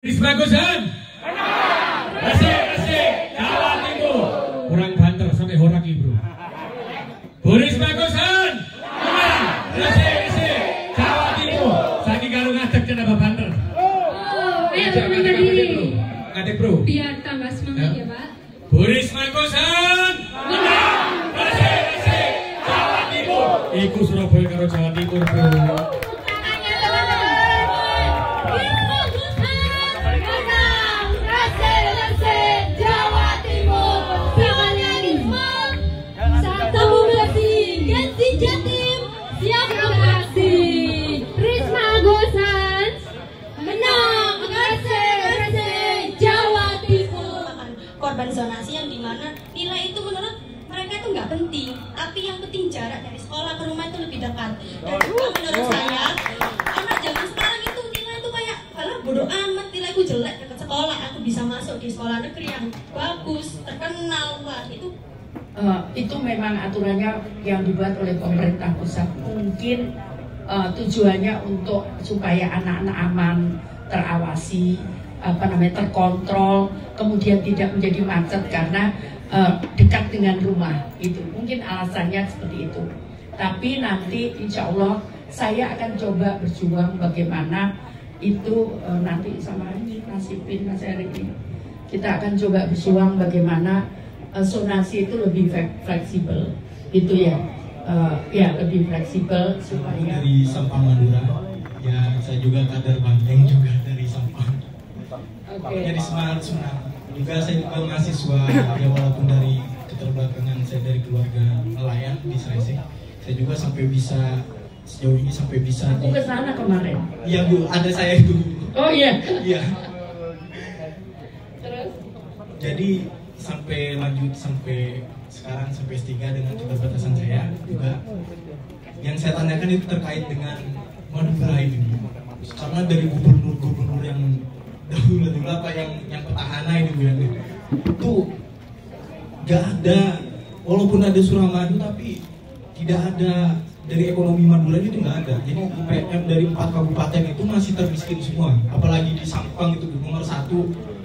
Bagusan. Asik, Jawa Timur. Kurang banter sampai horak ibu. Boris Bagusan. Asik, Jawa Timur. Saking kalau ngadeg kenapa banter? Ayo perkenalkan diri. Ngadeg bro. Biar tambah semangat ya Pak. Boris Bagusan. Asik, Jawa Timur. Iku Surabaya karo Jawa Timur bro. Korban zonasi yang dimana nilai itu menurut mereka itu nggak penting, tapi yang penting jarak dari sekolah ke rumah itu lebih dekat. Dan juga menurut saya anak zaman sekarang itu nilai itu kayak kalau bodoh amat, nilaiku jelek dekat sekolah, aku bisa masuk di sekolah negeri yang bagus, terkenal, wah itu memang aturannya yang dibuat oleh pemerintah pusat. Mungkin tujuannya untuk supaya anak-anak aman, terawasi, terkontrol, kemudian tidak menjadi macet karena dekat dengan rumah. Itu mungkin alasannya seperti itu. Tapi nanti insya Allah saya akan coba berjuang bagaimana itu nanti sama ini nasibin Mas Erik ini. Kita akan coba berjuang bagaimana zonasi itu lebih fleksibel, itu ya, lebih fleksibel supaya. Dari Sampang Madura, ya saya juga kader Banteng juga dari Sampang. Jadi semangat. Juga saya juga mahasiswa ya, walaupun dari keterbelakangan saya dari keluarga nelayan di Sresik, saya juga sampai bisa sejauh ini sampai bisa. Aku ke sana kemarin. Iya Bu, ada saya itu. Oh iya. Iya. Terus? Jadi sampai lanjut sampai sekarang sampai S3 dengan keterbatasan saya juga. Yang saya tanyakan itu terkait dengan Madura ini, karena dari gubernur yang dahulu apa yang petahana ini Bu, itu gak ada, walaupun ada Suramadu tapi tidak ada dari ekonomi Madura itu nggak ada. Jadi UPM dari 4 kabupaten itu masih termiskin semua, apalagi di Sampang itu nomor 1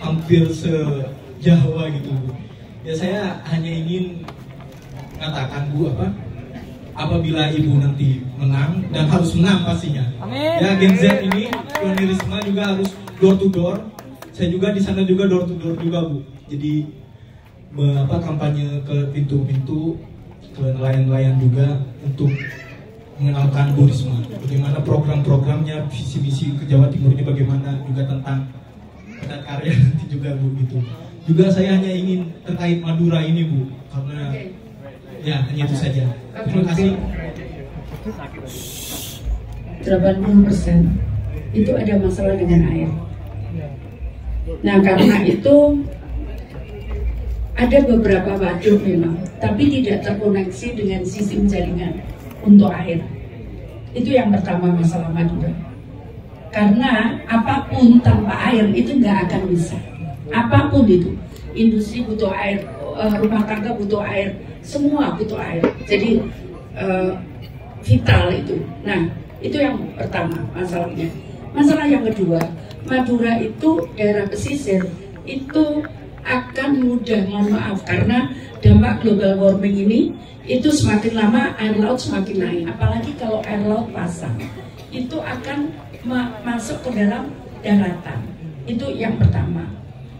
hampir se-Jawa gitu Bu. Ya saya hanya ingin mengatakan Bu, apabila Ibu nanti menang, dan harus menang pastinya. Amin. Ya Gen Z ini pionierisme juga harus door to door. Saya juga di sana juga door to door juga Bu. Jadi kampanye ke pintu-pintu, ke nelayan-nelayan juga untuk mengenalkan Bu Risma. Bagaimana program-programnya, visi-misi ke Jawa Timur ini bagaimana, juga tentang padat karya nanti juga Bu gitu. Juga saya hanya ingin terkait Madura ini Bu, karena ya hanya itu saja. Terima kasih. 80% itu ada masalah dengan air. Nah karena itu ada beberapa waduk memang, tapi tidak terkoneksi dengan sistem jaringan untuk air. Itu yang pertama masalah Madura. Karena apapun tanpa air itu nggak akan bisa. Apapun itu, industri butuh air, rumah tangga butuh air, semua butuh air. Jadi vital itu. Nah itu yang pertama masalahnya. Masalah yang kedua, Madura itu daerah pesisir itu akan mudah, mohon maaf, karena dampak global warming ini itu semakin lama air laut semakin naik. Apalagi kalau air laut pasang, itu akan masuk ke dalam daratan. Itu yang pertama.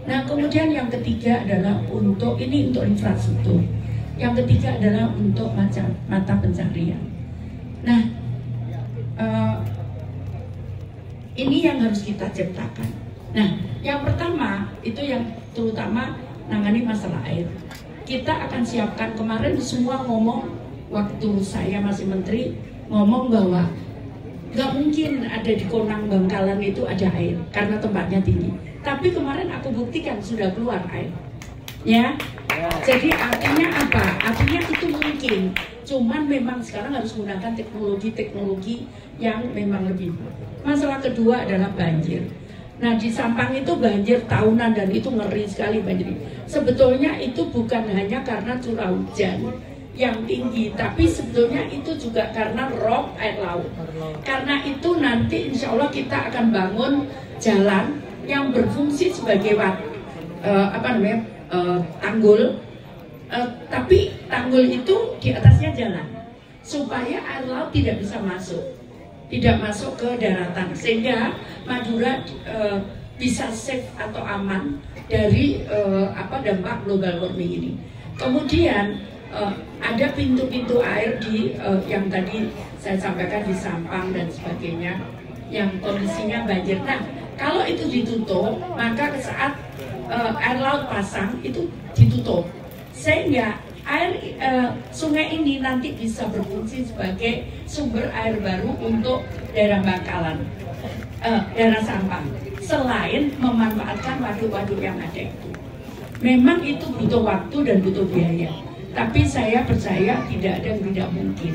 Nah kemudian yang ketiga adalah untuk infrastruktur. Yang ketiga adalah untuk mata pencarian. Nah ini yang harus kita ciptakan. Nah yang pertama itu yang terutama nangani masalah air. Kita akan siapkan, kemarin semua ngomong waktu saya masih menteri, ngomong bahwa nggak mungkin ada di Konang Bangkalan itu ada air karena tempatnya tinggi. Tapi kemarin aku buktikan sudah keluar air, ya. Jadi artinya apa? Artinya itu mungkin. Cuman memang sekarang harus menggunakan teknologi yang memang lebih. Masalah kedua adalah banjir. Nah di Sampang itu banjir tahunan dan itu ngeri sekali banjir. Sebetulnya itu bukan hanya karena curah hujan yang tinggi, tapi sebetulnya itu juga karena rob air laut. Karena itu nanti insya Allah kita akan bangun jalan yang berfungsi sebagai tanggul, tapi tanggul itu di atasnya jalan supaya air laut tidak bisa masuk ke daratan, sehingga Madura bisa safe atau aman dari dampak global warming ini. Kemudian ada pintu-pintu air di yang tadi saya sampaikan di Sampang dan sebagainya yang kondisinya banjir. Nah, kalau itu ditutup, maka saat air laut pasang itu ditutup, sehingga sungai ini nanti bisa berfungsi sebagai sumber air baru untuk daerah Bangkalan, daerah Sampang, selain memanfaatkan waduk-waduk yang ada itu. Memang itu butuh waktu dan butuh biaya, tapi saya percaya tidak ada yang tidak mungkin.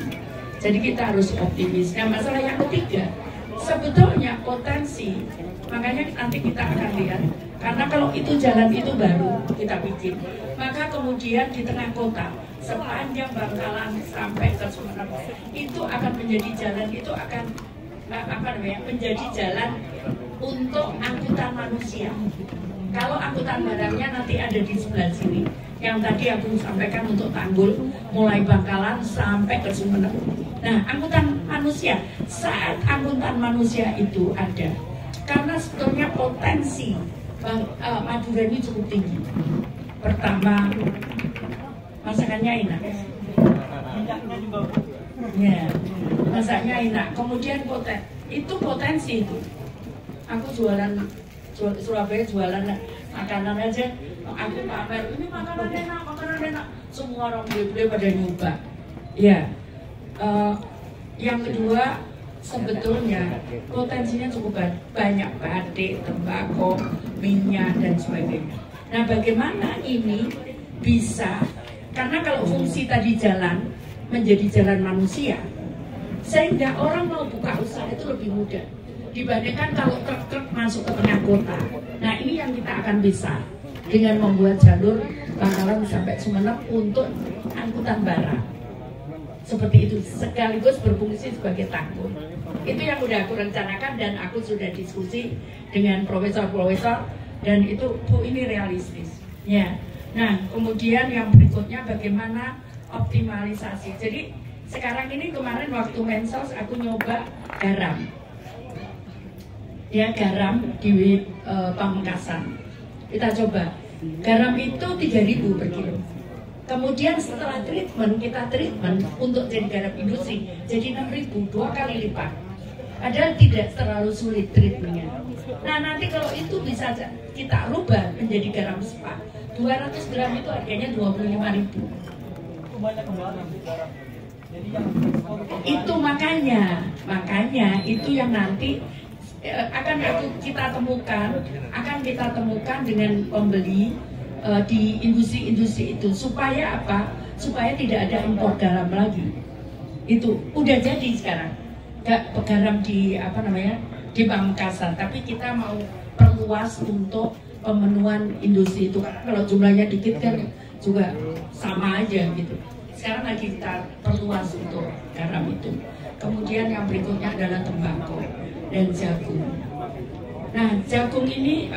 Jadi kita harus optimis. Nah, masalah yang ketiga, sebetulnya potensi, makanya nanti kita akan lihat, karena kalau itu jalan itu baru kita bikin, maka kemudian di tengah kota sepanjang Bangkalan sampai ke Sumeneb itu akan menjadi jalan, itu akan menjadi jalan untuk angkutan manusia. Kalau angkutan barangnya nanti ada di sebelah sini, yang tadi aku sampaikan untuk tanggul mulai Bangkalan sampai ke Sumeneb. Nah, angkutan manusia, saat angkutan manusia itu ada, karena sebetulnya potensi Madura ini cukup tinggi. Pertama, masakannya enak. Ya, masaknya enak. Kemudian potensi itu. Aku jualan Surabaya, jualan makanan aja. Aku pamer, ini makanan enak. Semua orang beli pada nyoba. Ya. Yang kedua, sebetulnya potensinya cukup banyak, batik, tembakau, minyak dan sebagainya. Nah, bagaimana ini bisa, karena kalau fungsi tadi jalan menjadi jalan manusia, sehingga orang mau buka usaha itu lebih mudah dibandingkan kalau truk-truk masuk ke tengah kota. Nah, ini yang kita akan bisa dengan membuat jalur Bangkalan sampai Sumeneb untuk angkutan barang. Seperti itu, sekaligus berfungsi sebagai tanggul. Itu yang sudah aku rencanakan dan aku sudah diskusi dengan profesor-profesor, dan itu ini realistis. Ya. Nah, kemudian yang berikutnya bagaimana optimalisasi. Jadi sekarang ini, kemarin waktu Mensos aku nyoba garam. Ya, garam di Pamekasan. Kita coba. Garam itu 3.000 per kilo. Kemudian setelah kita treatment untuk jadi garam industri, jadi 6.000, 2 kali lipat. Padahal tidak terlalu sulit treatmentnya. Nah, nanti kalau itu bisa kita rubah menjadi garam spa, 200 gram itu harganya 25.000. Itu makanya itu yang nanti akan kita temukan dengan pembeli di industri-industri itu, supaya apa? Supaya tidak ada impor garam lagi. Itu udah jadi sekarang. Gak garam di di Pamekasan, tapi kita mau perluas untuk pemenuhan industri itu, karena kalau jumlahnya dikit kan juga sama aja gitu. Sekarang lagi kita perluas untuk garam itu. Kemudian yang berikutnya adalah tembakau dan jagung. Nah, jagung ini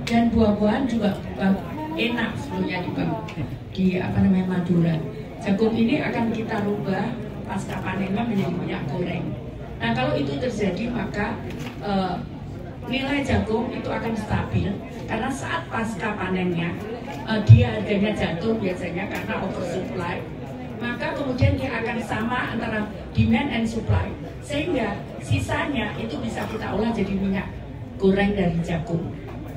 dan buah-buahan juga enak sebelumnya di Madura. Jagung ini akan kita rubah pasca panennya menjadi minyak goreng. Nah, kalau itu terjadi, maka nilai jagung itu akan stabil, karena saat pasca panennya dia harganya jatuh biasanya karena oversupply, maka kemudian dia akan sama antara demand and supply, sehingga sisanya itu bisa kita olah jadi minyak goreng dari jagung,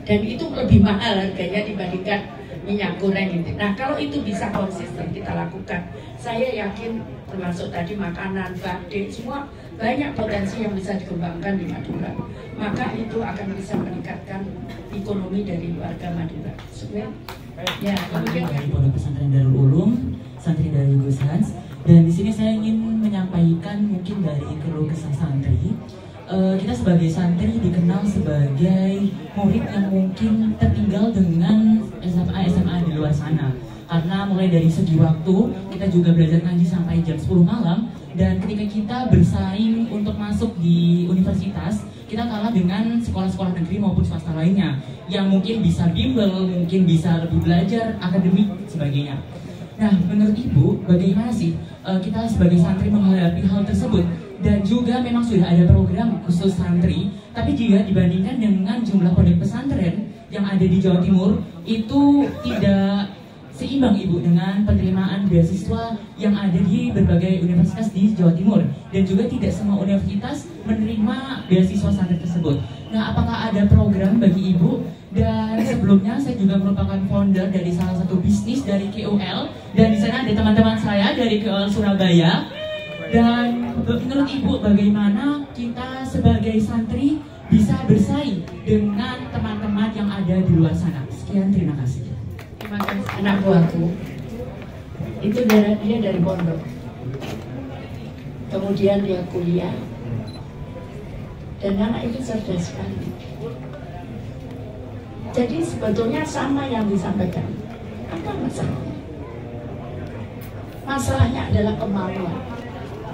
dan itu lebih mahal harganya dibandingkan minyak goreng ini. Nah, kalau itu bisa konsisten kita lakukan, saya yakin termasuk tadi makanan, batik, semua banyak potensi yang bisa dikembangkan di Madura. Maka itu akan bisa meningkatkan ekonomi dari warga Madura. Ya, kemudian dari Pondok Pesantren Darul Ulum, santri dari Gus Hans, dan di sini saya ingin menyampaikan mungkin dari keluh kesah santri. Kita sebagai santri dikenal sebagai murid yang mungkin tertinggal dengan SMA di luar sana, karena mulai dari segi waktu kita juga belajar ngaji sampai jam 10 malam, dan ketika kita bersaing untuk masuk di universitas kita kalah dengan sekolah-sekolah negeri maupun swasta lainnya yang mungkin bisa bimbel, mungkin bisa lebih belajar akademik sebagainya. Nah, menurut Ibu bagaimana sih kita sebagai santri menghadapi hal tersebut? Dan juga memang sudah ada program khusus santri, tapi jika dibandingkan dengan jumlah pondok pesantren yang ada di Jawa Timur itu tidak seimbang Ibu dengan penerimaan beasiswa yang ada di berbagai universitas di Jawa Timur, dan juga tidak semua universitas menerima beasiswa santri tersebut. Nah, apakah ada program bagi Ibu? Dan sebelumnya saya juga merupakan founder dari salah satu bisnis dari KOL, dan di sana ada teman-teman saya dari KOL Surabaya. Dan menurut Ibu bagaimana kita sebagai santri bisa bersaing dengan teman-teman yang ada di luar sana? Sekian, terima kasih. Terima kasih. Anak buahku itu dia dari pondok, kemudian dia kuliah, dan anak itu cerdas sekali. Jadi sebetulnya sama yang disampaikan. Apa masalahnya? Masalahnya adalah kemauan.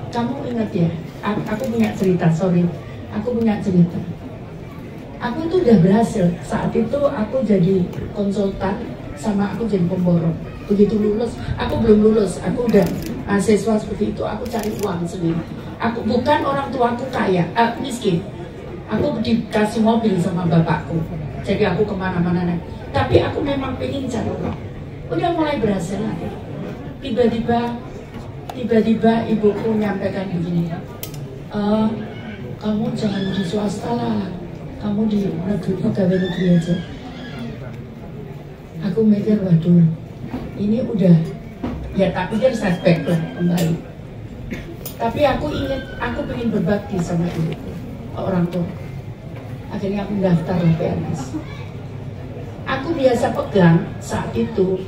Kamu ingat ya, aku punya cerita, aku punya cerita. Aku itu udah berhasil. Saat itu aku jadi konsultan, sama aku jadi pemborong. Begitu lulus, aku belum lulus, aku udah mahasiswa seperti itu, aku cari uang sendiri. Aku bukan orang tuaku kaya, miskin. Aku dikasih mobil sama bapakku, jadi aku kemana-mana naik. Tapi aku memang pengen cari uang. Udah mulai berhasil lagi. Tiba-tiba ibuku nyampaikan begini, kamu jangan di swasta lah, kamu di negeri, pegawai negeri aja. Aku mikir, waduh, ini udah, ya tak pikir setback lah kembali. Tapi aku ingat, aku pengen berbakti sama ibuku, orang tua. Akhirnya aku daftar lah PNS. Aku biasa pegang saat itu,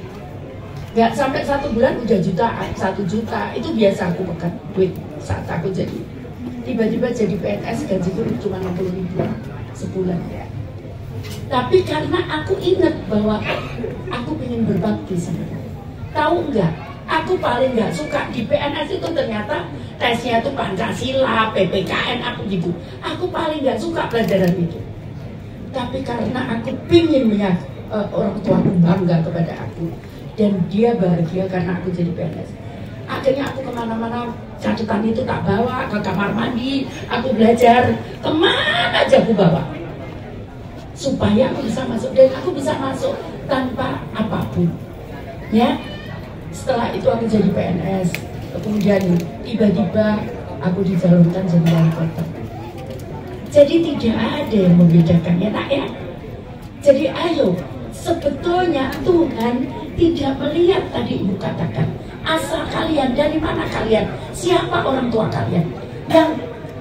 nggak sampai 1 bulan udah jutaan, 1 juta, itu biasa aku pegang duit saat aku jadi. Tiba-tiba jadi PNS, gajiku cuma 60.000 sebulan. Tapi karena aku ingat bahwa aku ingin berbakti sama kamu. Tahu nggak? Aku paling nggak suka di PNS itu ternyata tesnya itu Pancasila, PPKN, aku gitu. Aku paling nggak suka pelajaran itu. Tapi karena aku pingin orang tuaku bangga kepada aku, dan dia bahagia karena aku jadi PNS. Akhirnya aku kemana-mana, catatan itu tak bawa ke kamar mandi, aku belajar kemana aja aku bawa, supaya aku bisa masuk, dan aku bisa masuk tanpa apapun. Ya, setelah itu aku jadi PNS, kemudian tiba-tiba aku dicalonkan jadi wali kota. Jadi tidak ada yang membedakan, ya nak ya. Jadi ayo, sebetulnya Tuhan tidak melihat, tadi Ibu katakan, asal kalian, dari mana kalian, siapa orang tua kalian. Yang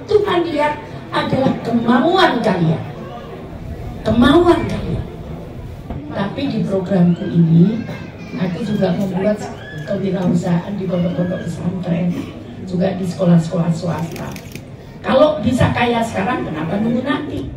Tuhan lihat adalah kemauan kalian. Kemauan kalian. Tapi di programku ini, aku juga membuat kewirausahaan di pondok-pondok pesantren, juga di sekolah-sekolah swasta. Kalau bisa kaya sekarang, kenapa nunggu nanti?